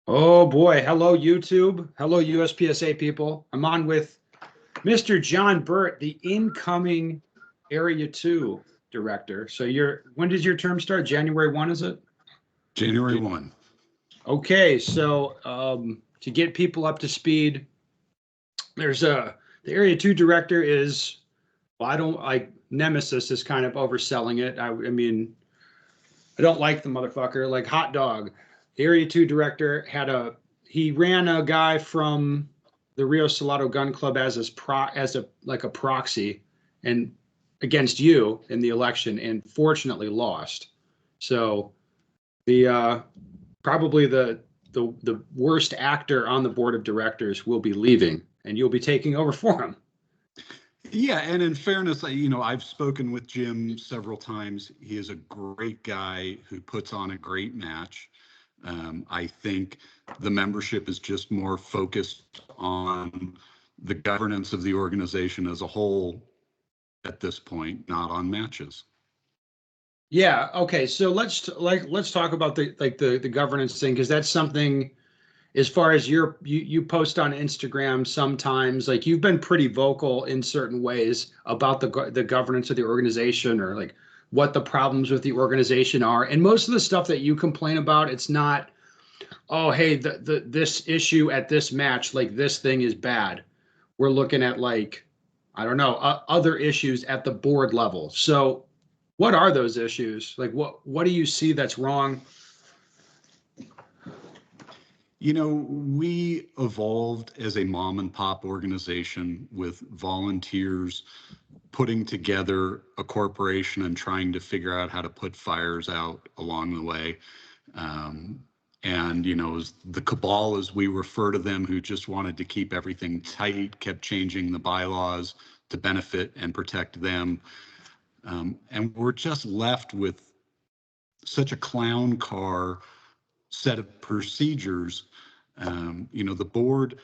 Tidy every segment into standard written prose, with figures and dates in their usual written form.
Oh boy. Hello, YouTube. Hello, USPSA people. I'm on with Mr. John Burt, the incoming Area 2 director. So when does your term start? January 1, is it? January 1. Okay, so to get people up to speed, the Area 2 director is, well, I don't like Nemesis is kind of overselling it. I mean, I don't like the motherfucker, like hot dog. The Area 2 director he ran a guy from the Rio Salado Gun Club as a proxy and against you in the election and fortunately lost. So the probably the worst actor on the board of directors will be leaving and you'll be taking over for him. Yeah, and in fairness, I've spoken with Jim several times. He is a great guy who puts on a great match. I think the membership is just more focused on the governance of the organization as a whole at this point, not on matches. Yeah. Okay. So let's talk about the governance thing because that's something. As far as you post on Instagram sometimes, like you've been pretty vocal in certain ways about the governance of the organization or like what the problems with the organization are. And most of the stuff that you complain about, it's not, oh, hey, this issue at this match, like this thing is bad. We're looking at like, I don't know, other issues at the board level. So what are those issues? Like what do you see that's wrong? We evolved as a mom and pop organization with volunteers putting together a corporation and trying to figure out how to put fires out along the way. And, the cabal, as we refer to them, who just wanted to keep everything tight, kept changing the bylaws to benefit and protect them. And we're just left with such a clown car set of procedures. The board,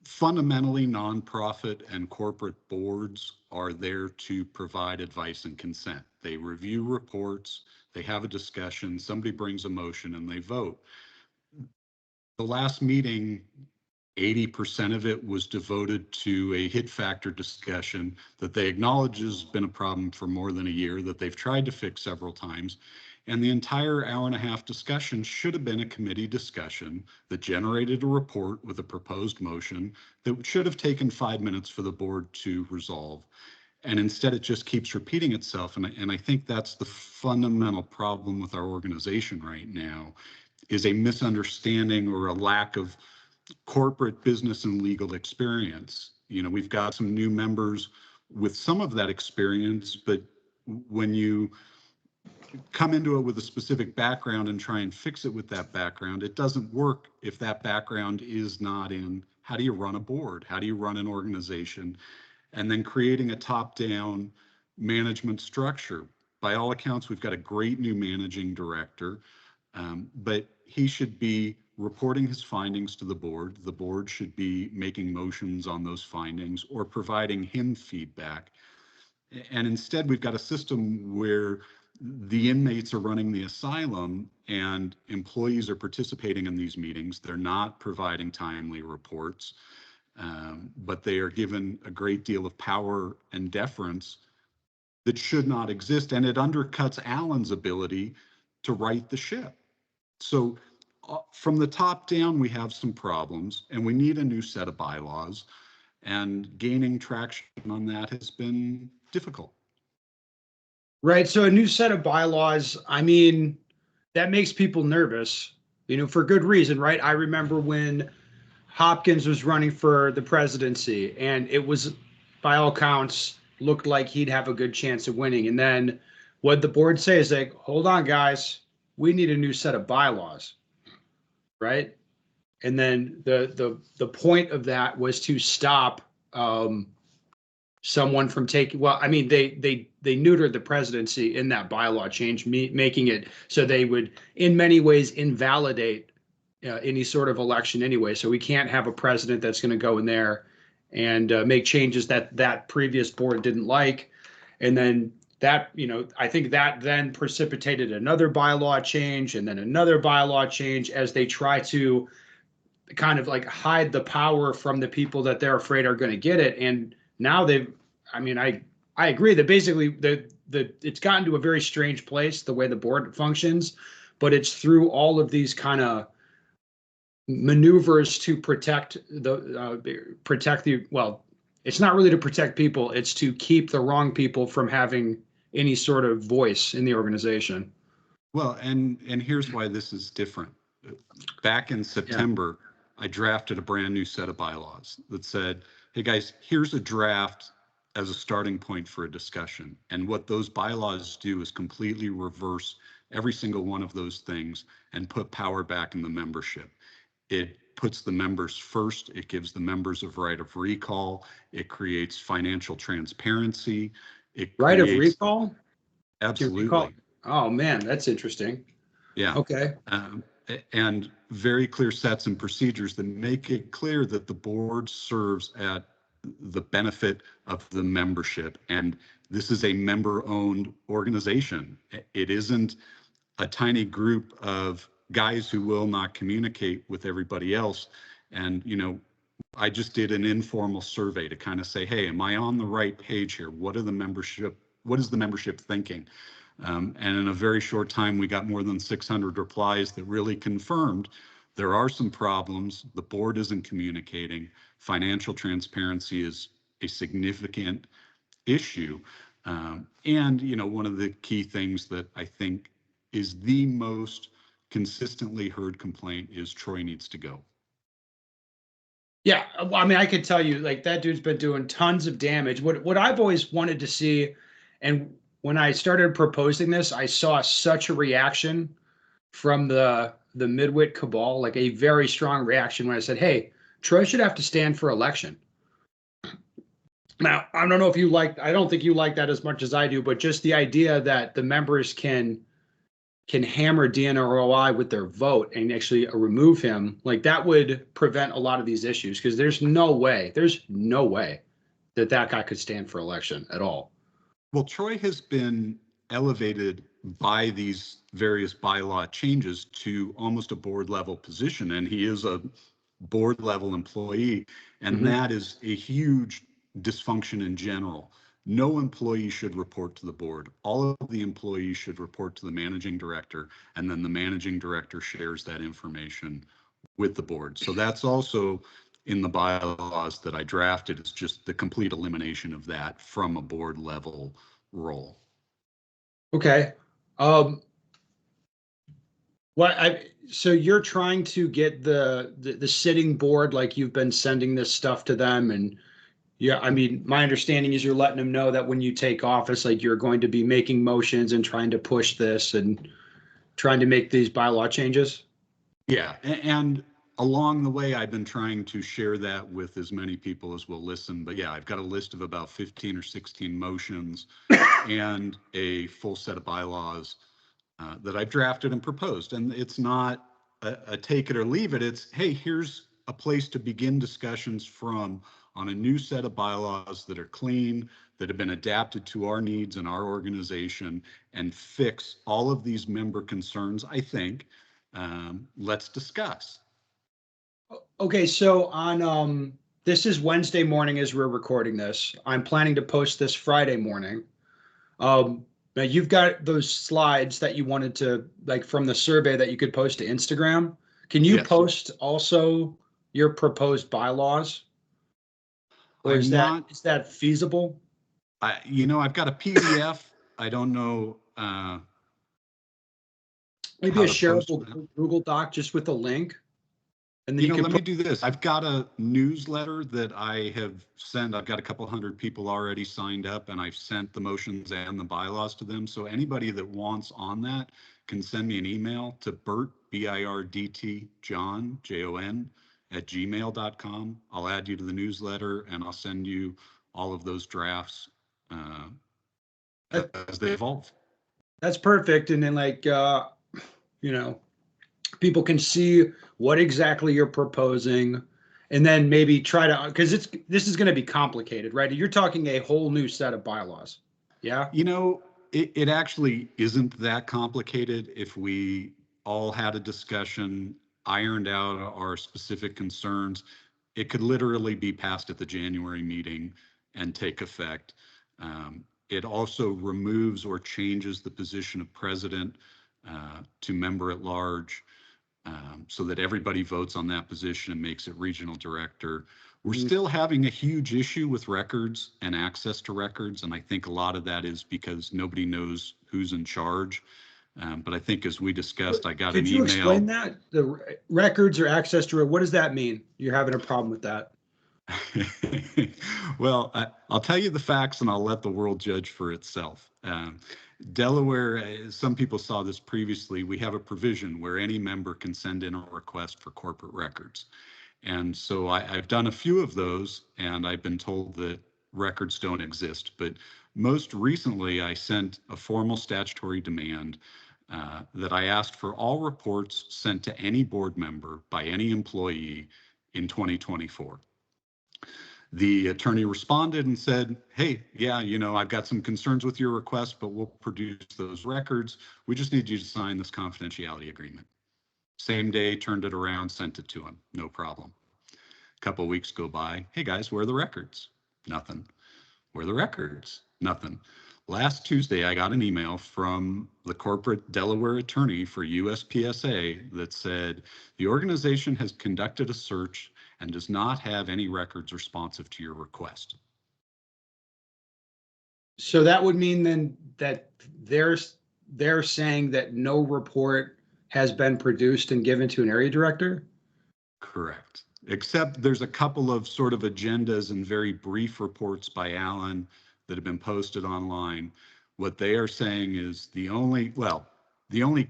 fundamentally, nonprofit and corporate boards are there to provide advice and consent. They review reports, they have a discussion, somebody brings a motion, and they vote. The last meeting, 80% of it was devoted to a hit factor discussion that they acknowledge has been a problem for more than a year, that they've tried to fix several times. And the entire hour-and-a-half discussion should have been a committee discussion that generated a report with a proposed motion that should have taken 5 minutes for the board to resolve. And instead, it just keeps repeating itself. And I think that's the fundamental problem with our organization right now, is a misunderstanding or a lack of corporate business and legal experience. We've got some new members with some of that experience, but when you come into it with a specific background and try and fix it with that background, it doesn't work if that background is not in how do you run a board, how do you run an organization, and then creating a top-down management structure. By all accounts, we've got a great new managing director, but he should be reporting his findings to the board. The board should be making motions on those findings or providing him feedback. And instead, we've got a system where the inmates are running the asylum and employees are participating in these meetings. They're not providing timely reports, but they are given a great deal of power and deference that should not exist. And it undercuts Alan's ability to right the ship. So from the top down, we have some problems and we need a new set of bylaws, and gaining traction on that has been difficult. Right. So a new set of bylaws, I mean, that makes people nervous, for good reason, right? I remember when Hopkins was running for the presidency and it was, by all counts, looked like he'd have a good chance of winning. And then what the board say is like, hold on, guys, we need a new set of bylaws, right? And then the point of that was to stop someone from taking, well, I mean, they neutered the presidency in that bylaw change, making it so they would in many ways invalidate any sort of election anyway. So we can't have a president that's going to go in there and make changes that previous board didn't like. And then that, I think that then precipitated another bylaw change and then another bylaw change as they try to kind of like hide the power from the people that they're afraid are going to get it. And now I agree that basically it's gotten to a very strange place, the way the board functions, but it's through all of these kind of maneuvers to protect well, it's not really to protect people, it's to keep the wrong people from having any sort of voice in the organization. Well, and here's why this is different. Back in September, I drafted a brand new set of bylaws that said, hey guys, here's a draft as a starting point for a discussion. And what those bylaws do is completely reverse every single one of those things and put power back in the membership. It puts the members first. It gives the members a right of recall. It creates financial transparency. Right of recall? Absolutely. Oh man, that's interesting. Yeah. Okay. And very clear sets and procedures that make it clear that the board serves at the benefit of the membership. And this is a member-owned organization. It isn't a tiny group of guys who will not communicate with everybody else. And, I just did an informal survey to kind of say, hey, am I on the right page here? What is the membership thinking? And in a very short time, we got more than 600 replies that really confirmed there are some problems. The board isn't communicating. Financial transparency is a significant issue. And, one of the key things that I think is the most consistently heard complaint is Troy needs to go. Yeah, well, I could tell you, like, that dude's been doing tons of damage. What I've always wanted to see, and when I started proposing this, I saw such a reaction from the midwit cabal, like a very strong reaction when I said, "Hey, Troy should have to stand for election." Now, I don't know if I don't think you like that as much as I do, but just the idea that the members can hammer DNROI with their vote and actually remove him, like that would prevent a lot of these issues, because there's no way that guy could stand for election at all. Well, Troy has been elevated by these various bylaw changes to almost a board level position, and he is a board level employee, and that is a huge dysfunction in general. No employee should report to the board. All of the employees should report to the managing director, and then the managing director shares that information with the board. So that's also in the bylaws that I drafted, is just the complete elimination of that from a board level role. Okay. So you're trying to get the sitting board, like you've been sending this stuff to them, and yeah, my understanding is you're letting them know that when you take office, like you're going to be making motions and trying to push this and trying to make these bylaw changes. Yeah, and along the way, I've been trying to share that with as many people as will listen. But yeah, I've got a list of about 15 or 16 motions and a full set of bylaws that I've drafted and proposed. And it's not a take it or leave it. It's, hey, here's a place to begin discussions from on a new set of bylaws that are clean, that have been adapted to our needs and our organization, and fix all of these member concerns, I think. Let's discuss. Okay, so on this is Wednesday morning as we're recording this. I'm planning to post this Friday morning. Now you've got those slides that you wanted to, like, from the survey that you could post to Instagram. Can you post also your proposed bylaws? Or is that feasible? I've got a PDF. I don't know. Maybe a shareable Google Doc just with a link. And then let me do this. I've got a newsletter that I have sent. I've got a couple hundred people already signed up, and I've sent the motions and the bylaws to them. So anybody that wants on that can send me an email to Bert, BIRDT, John, JON, @gmail.com. I'll add you to the newsletter, and I'll send you all of those drafts as they evolve. That's perfect. And then, like, people can see what exactly you're proposing, and then maybe try to, because this is going to be complicated, right? You're talking a whole new set of bylaws. Yeah. It actually isn't that complicated. If we all had a discussion, ironed out our specific concerns, it could literally be passed at the January meeting and take effect. It also removes or changes the position of president to member at large, so that everybody votes on that position and makes it regional director. We're still having a huge issue with records and access to records, and I think a lot of that is because nobody knows who's in charge. But I think as we discussed, I got an Could you explain email. that? The records or access to it, what does that mean? You're having a problem with that? Well, I'll tell you the facts and I'll let the world judge for itself. Delaware, some people saw this previously, we have a provision where any member can send in a request for corporate records. And so I've done a few of those, and I've been told that records don't exist. But most recently, I sent a formal statutory demand that I asked for all reports sent to any board member by any employee in 2024. The attorney responded and said, hey, yeah, I've got some concerns with your request, but we'll produce those records. We just need you to sign this confidentiality agreement. Same day, turned it around, sent it to him, no problem. A couple of weeks go by. Hey guys, where are the records? Nothing. Where are the records? Nothing. Last Tuesday, I got an email from the corporate Delaware attorney for USPSA that said the organization has conducted a search and does not have any records responsive to your request. So that would mean then that they're saying that no report has been produced and given to an area director? Correct. Except there's a couple of sort of agendas and very brief reports by Alan that have been posted online. What they are saying is the only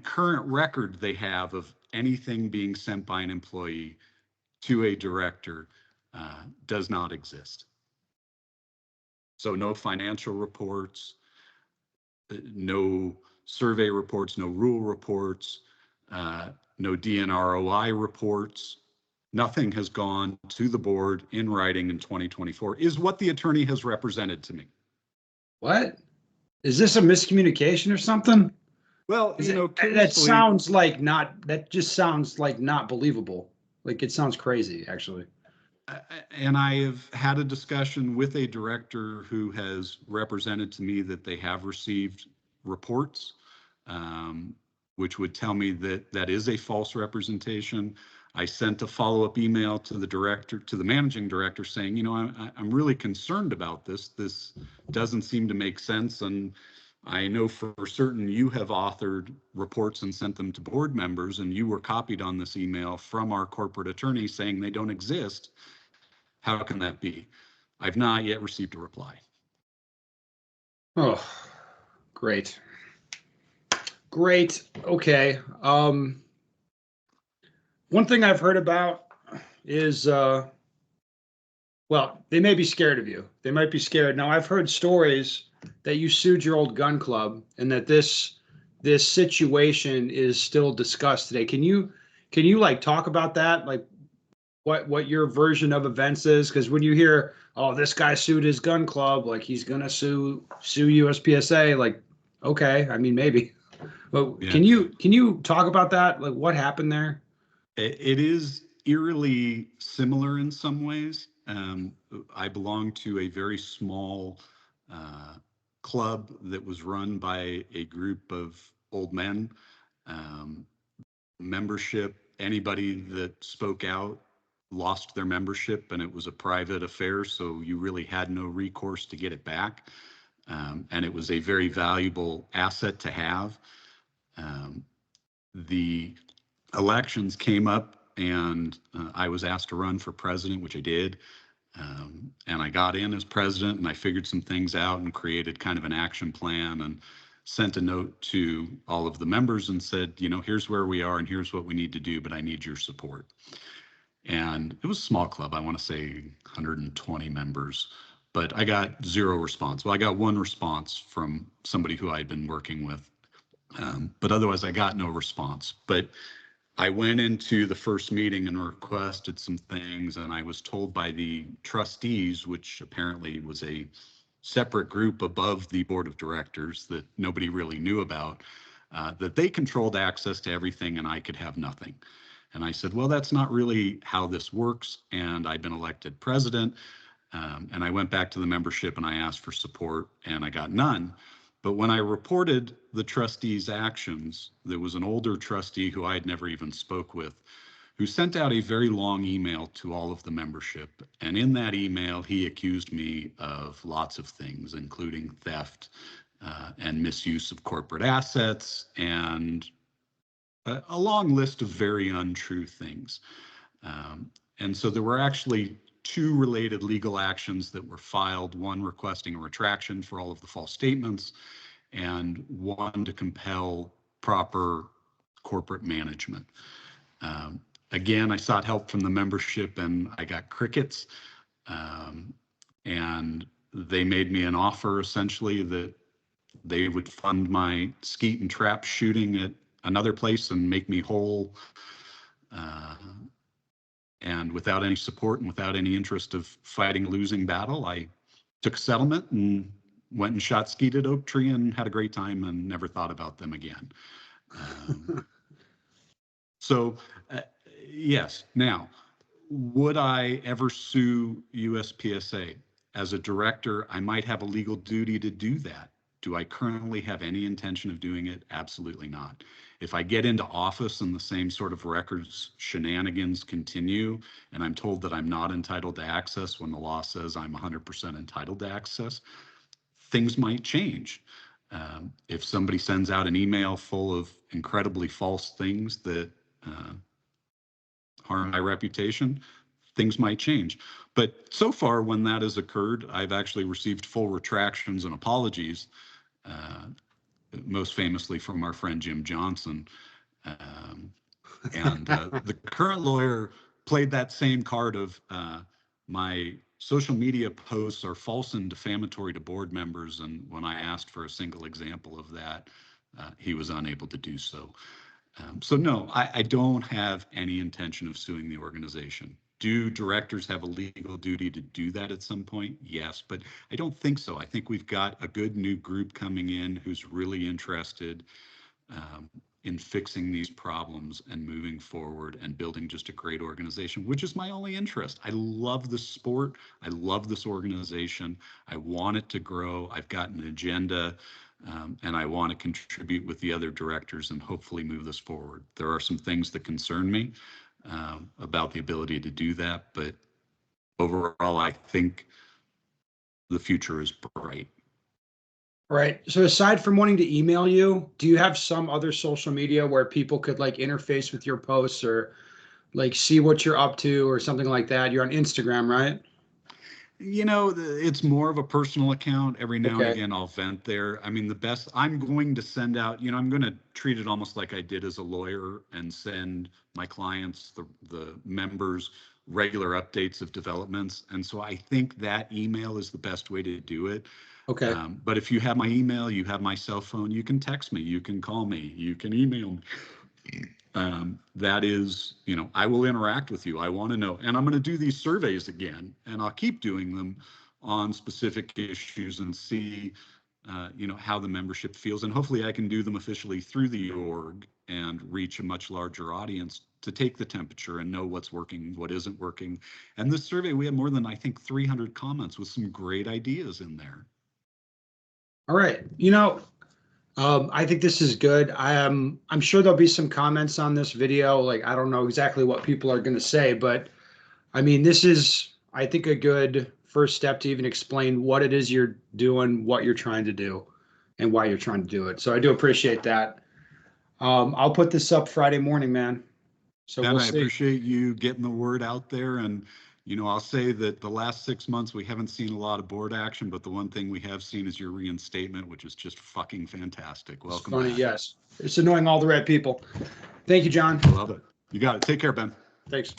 current record they have of anything being sent by an employee to a director does not exist. So no financial reports, no survey reports, no rule reports, no DNROI reports. Nothing has gone to the board in writing in 2024, is what the attorney has represented to me. What? Is this a miscommunication or something? Well, That sounds like that just sounds like not believable. Like it sounds crazy, actually. And I have had a discussion with a director who has represented to me that they have received reports, which would tell me that that is a false representation. I sent a follow-up email to the managing director saying, I'm really concerned about this. This doesn't seem to make sense. And I know for certain you have authored reports and sent them to board members, and you were copied on this email from our corporate attorney saying they don't exist. How can that be? I've not yet received a reply. Oh, great. Great. Okay. One thing I've heard about is, well, they may be scared of you. They might be scared. Now, I've heard stories that you sued your old gun club and that this situation is still discussed today. Can you like talk about that? Like what your version of events is? Because when you hear, oh, this guy sued his gun club, like he's gonna sue USPSA, like, okay, I mean maybe. But Yeah. can you talk about that? Like what happened there? It is eerily similar in some ways. I belong to a very small club that was run by a group of old men. Membership, anybody that spoke out lost their membership, and it was a private affair, so you really had no recourse to get it back. And it was a very valuable asset to have. The elections came up, and I was asked to run for president, which I did. And I got in as president, and I figured some things out and created kind of an action plan and sent a note to all of the members and said, here's where we are and here's what we need to do, but I need your support. And it was a small club, I want to say 120 members, but I got zero response. Well, I got one response from somebody who I'd been working with, but otherwise I got no response. But I went into the first meeting and requested some things, and I was told by the trustees, which apparently was a separate group above the board of directors that nobody really knew about, that they controlled access to everything and I could have nothing. And I said, well, that's not really how this works. And I've been elected president. And I went back to the membership and I asked for support and I got none. But when I reported the trustees' actions, there was an older trustee who I had never even spoke with, who sent out a very long email to all of the membership. And in that email, he accused me of lots of things, including theft and misuse of corporate assets and a long list of very untrue things. And so there were actually 2 related legal actions that were filed, one requesting a retraction for all of the false statements, and one to compel proper corporate management. Again, I sought help from the membership and I got crickets. And they made me an offer essentially that they would fund my skeet and trap shooting at another place and make me whole. And without any support and without any interest of fighting a losing battle, I took a settlement and went and shot skeet at Oak Tree and had a great time and never thought about them again. So yes. Now, would I ever sue USPSA? As a director, I might have a legal duty to do that. Do I currently have any intention of doing it? Absolutely not. If I get into office and the same sort of records shenanigans continue, and I'm told that I'm not entitled to access when the law says I'm 100% entitled to access, things might change. If somebody sends out an email full of incredibly false things that harm my reputation, things might change. But so far, when that has occurred, I've actually received full retractions and apologies, most famously from our friend Jim Johnson. And the current lawyer played that same card of my social media posts are false and defamatory to board members. And when I asked for a single example of that, he was unable to do so. So no, I don't have any intention of suing the organization. Do directors have a legal duty to do that at some point? Yes, but I don't think so. I think we've got a good new group coming in who's really interested in fixing these problems and moving forward and building just a great organization, which is my only interest. I love the sport. I love this organization. I want it to grow. I've got an agenda. And I want to contribute with the other directors and hopefully move this forward. There are some things that concern me about the ability to do that, but overall, I think the future is bright. Right. So aside from wanting to email you, do you have some other social media where people could like interface with your posts or like see what you're up to or something like that? You're on Instagram, right? You know, it's more of a personal account. Every now and Okay. again, I'll vent there. I mean, the best, I'm going to send out, I'm going to treat it almost like I did as a lawyer and send my clients, the members, regular updates of developments. And so I think that email is the best way to do it. Okay. But if you have my email, you have my cell phone, you can text me, you can call me, you can email me. That is, I will interact with you. I want to know, and I'm going to do these surveys again, and I'll keep doing them on specific issues and see, how the membership feels. And hopefully I can do them officially through the org and reach a much larger audience to take the temperature and know what's working, what isn't working. And this survey, we have more than, I think, 300 comments with some great ideas in there. All right. I think this is good. I'm sure there'll be some comments on this video. Like, I don't know exactly what people are going to say, but I mean, this is, I think, a good first step to even explain what it is you're doing, what you're trying to do, and why you're trying to do it. So I do appreciate that. I'll put this up Friday morning, man. So Ben, we'll I see. appreciate you getting the word out there. And, I'll say that the last 6 months, we haven't seen a lot of board action, but the one thing we have seen is your reinstatement, which is just fucking fantastic. Welcome It's funny, back. yes. It's annoying all the right people. Thank you, John. I love it. You got it. Take care, Ben. Thanks.